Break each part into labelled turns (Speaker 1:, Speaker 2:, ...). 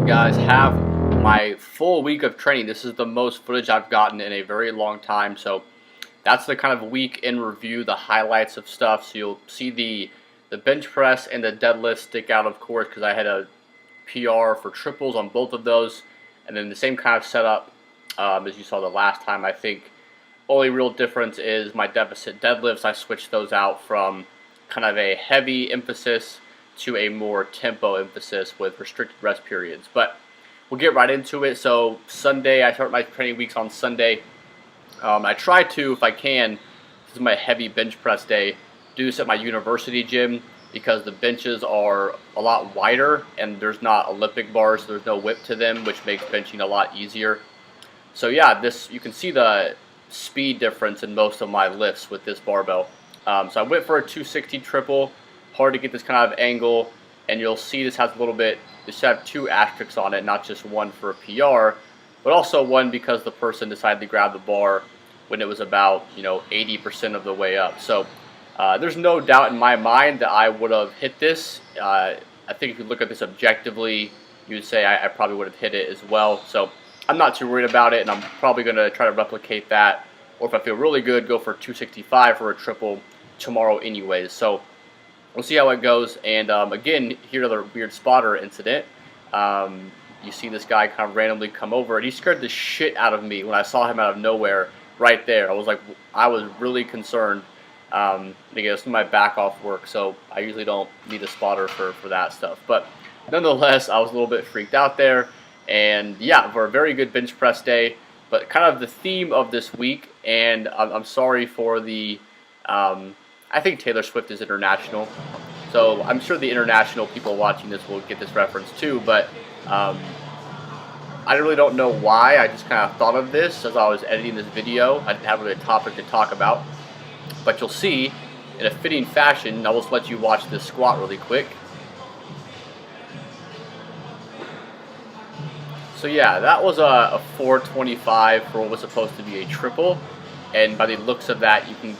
Speaker 1: guys, have my full week of training. This is the most footage I've gotten in a very long time, so that's the kind of week in review, the highlights of stuff. So you'll see the bench press and the deadlift stick out, of course, because I had a PR for triples on both of those, and then the same kind of setup as you saw the last time. I think only real difference is my deficit deadlifts. I switched those out from kind of a heavy emphasis to a more tempo emphasis with restricted rest periods. But we'll get right into it. So Sunday, I start my training weeks on Sunday. I try to, if I can, this is my heavy bench press day, do this at my university gym because the benches are a lot wider and there's not Olympic bars, so there's no whip to them, which makes benching a lot easier. So yeah, you can see the speed difference in most of my lifts with this barbell. So I went for a 260 triple. Hard to get this kind of angle, and you'll see this has a little bit, this should have two asterisks on it, not just one for a PR, but also one because the person decided to grab the bar when it was about 80% of the way up. So there's no doubt in my mind that I would have hit this. I think if you look at this objectively, you would say I probably would have hit it as well. So I'm not too worried about it, and I'm probably going to try to replicate that, or if I feel really good, go for 265 for a triple tomorrow anyways. So we'll see how it goes. And again, here's another weird spotter incident. You see this guy kind of randomly come over, and he scared the shit out of me when I saw him out of nowhere right there. I was really concerned. Again, it's my back off work, so I usually don't need a spotter for that stuff. But nonetheless, I was a little bit freaked out there. And yeah, for a very good bench press day. But kind of the theme of this week, and I'm sorry for the I think Taylor Swift is international, so I'm sure the international people watching this will get this reference too, but I really don't know why. I just kind of thought of this as I was editing this video. I didn't have really a topic to talk about, but you'll see in a fitting fashion. I'll just let you watch this squat really quick. So yeah, that was a 425 for what was supposed to be a triple, and by the looks of that, you can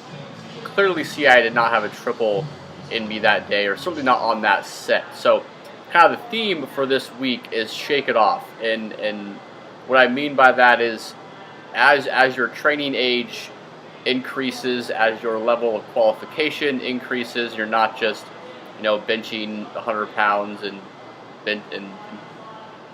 Speaker 1: clearly see I did not have a triple in me that day, or certainly not on that set. So kind of the theme for this week is shake it off, and what I mean by that is as your training age increases, as your level of qualification increases, you're not just benching 100 pounds and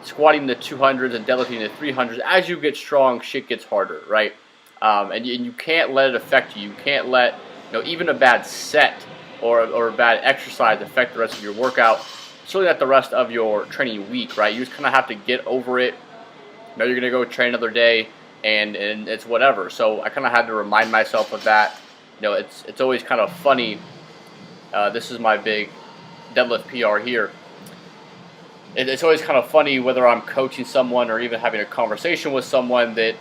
Speaker 1: squatting the 200s and deadlifting the 300s. As you get strong, shit gets harder, right? And you can't let it affect you. You can't let even a bad set or a bad exercise affect the rest of your workout. Certainly not the rest of your training week, right? You just kind of have to get over it. You're going to go train another day, and it's whatever. So I kind of had to remind myself of that. It's always kind of funny. This is my big deadlift PR here. It's always kind of funny whether I'm coaching someone or even having a conversation with someone that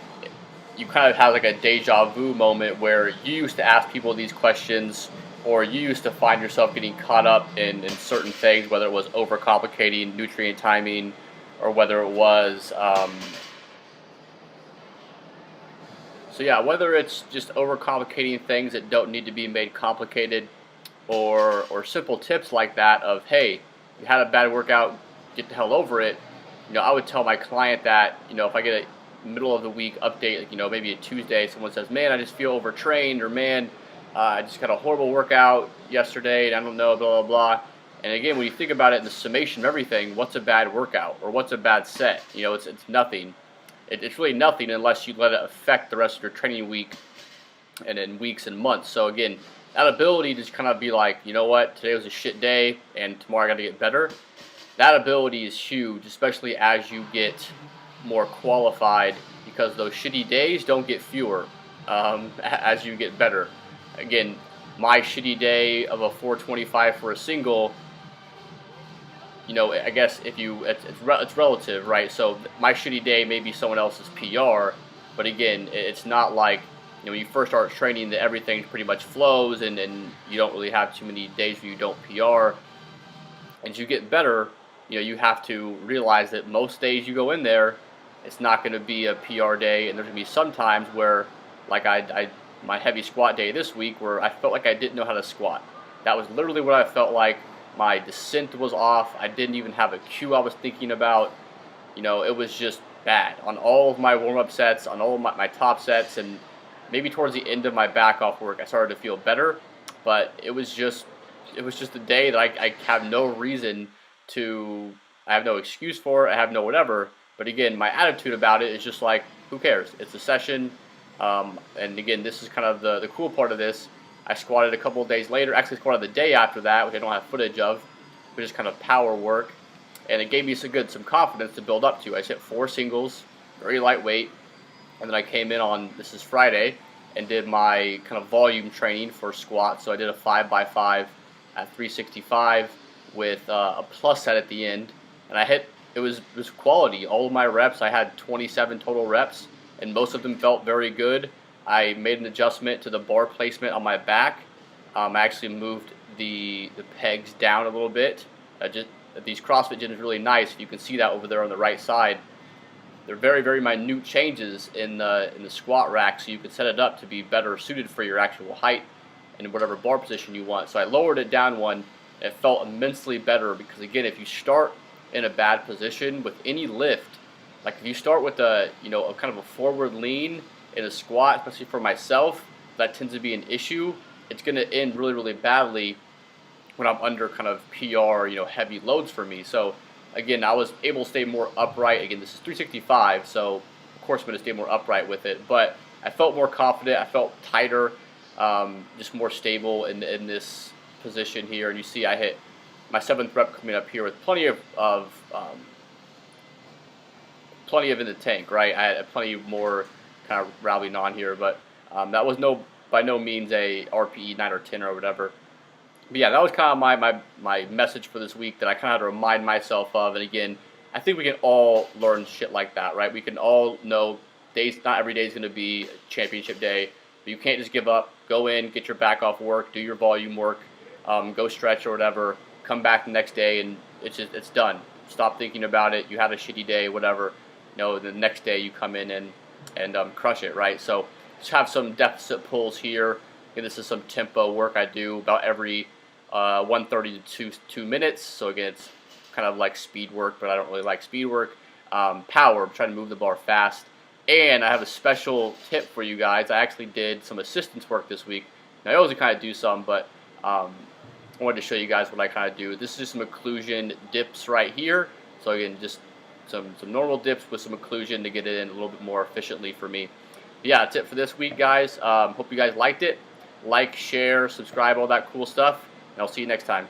Speaker 1: you kind of have like a deja vu moment where you used to ask people these questions, or you used to find yourself getting caught up in certain things, whether it was overcomplicating nutrient timing, or whether it was so yeah, whether it's just overcomplicating things that don't need to be made complicated, or simple tips like that of, hey, you had a bad workout, get the hell over it. I would tell my client that, if I get a middle of the week update, maybe a Tuesday, someone says, man, I just feel overtrained, or man, I just got a horrible workout yesterday, and I don't know, blah, blah, blah. And again, when you think about it in the summation of everything, what's a bad workout, or what's a bad set? It's nothing. It's really nothing unless you let it affect the rest of your training week and in weeks and months. So again, that ability to just kind of be like, you know what, today was a shit day, and tomorrow I got to get better. That ability is huge, especially as you get more qualified, because those shitty days don't get fewer as you get better. Again, my shitty day of a 425 for a single, I guess it's relative, right? So my shitty day may be someone else's PR, but again, it's not like when you first start training that everything pretty much flows, and you don't really have too many days where you don't PR. As you get better, you have to realize that most days you go in there, it's not going to be a PR day, and there's going to be some times where, like my heavy squat day this week, where I felt like I didn't know how to squat. That was literally what I felt like. My descent was off. I didn't even have a cue I was thinking about. it was just bad on all of my warm-up sets, on all of my top sets, and maybe towards the end of my back off work, I started to feel better. But it was just a day that I have no reason to, I have no excuse for it, I have no whatever. But again, my attitude about it is just like, who cares? It's a session. And again, this is kind of the cool part of this. I squatted a couple of days later, actually squatted the day after that, which I don't have footage of, which is kind of power work. And it gave me some confidence to build up to. I hit 4 singles, very lightweight, and then I came in on, this is Friday, and did my kind of volume training for squats. So I did a 5x5 at 365 with a plus set at the end, and I hit, it was quality. All of my reps, I had 27 total reps, and most of them felt very good. I made an adjustment to the bar placement on my back. I actually moved the pegs down a little bit. These CrossFit gyms are really nice. You can see that over there on the right side. They're very, very minute changes in the squat rack, so you can set it up to be better suited for your actual height and whatever bar position you want. So I lowered it down one. It felt immensely better because, again, if you start in a bad position with any lift, like if you start with a kind of a forward lean in a squat, especially for myself, that tends to be an issue. It's going to end really, really badly when I'm under kind of PR, heavy loads for me. So again, I was able to stay more upright. Again, this is 365, so of course I'm going to stay more upright with it. But I felt more confident. I felt tighter, just more stable in this position here. And you see I hit my 7th rep coming up here with plenty of in the tank, right? I had plenty more kind of rallying on here, but that was by no means a RPE 9 or 10 or whatever. But yeah, that was kind of my message for this week that I kind of had to remind myself of. And again, I think we can all learn shit like that, right? We can all know not every day is going to be a championship day, but you can't just give up. Go in, get your back off work, do your volume work, go stretch or whatever, come back the next day, and it's done. Stop thinking about it. You had a shitty day, whatever. The next day you come in and crush it, right? So just have some deficit pulls here. And this is some tempo work I do about every 1:30 to 2 minutes. So again, it's kind of like speed work, but I don't really like speed work. Power, I'm trying to move the bar fast. And I have a special tip for you guys. I actually did some assistance work this week. Now I always kind of do some, but I wanted to show you guys what I kind of do. This is just some occlusion dips right here. So again, just some normal dips with some occlusion to get it in a little bit more efficiently for me. But yeah, that's it for this week, guys. Hope you guys liked it. Like, share, subscribe, all that cool stuff. And I'll see you next time.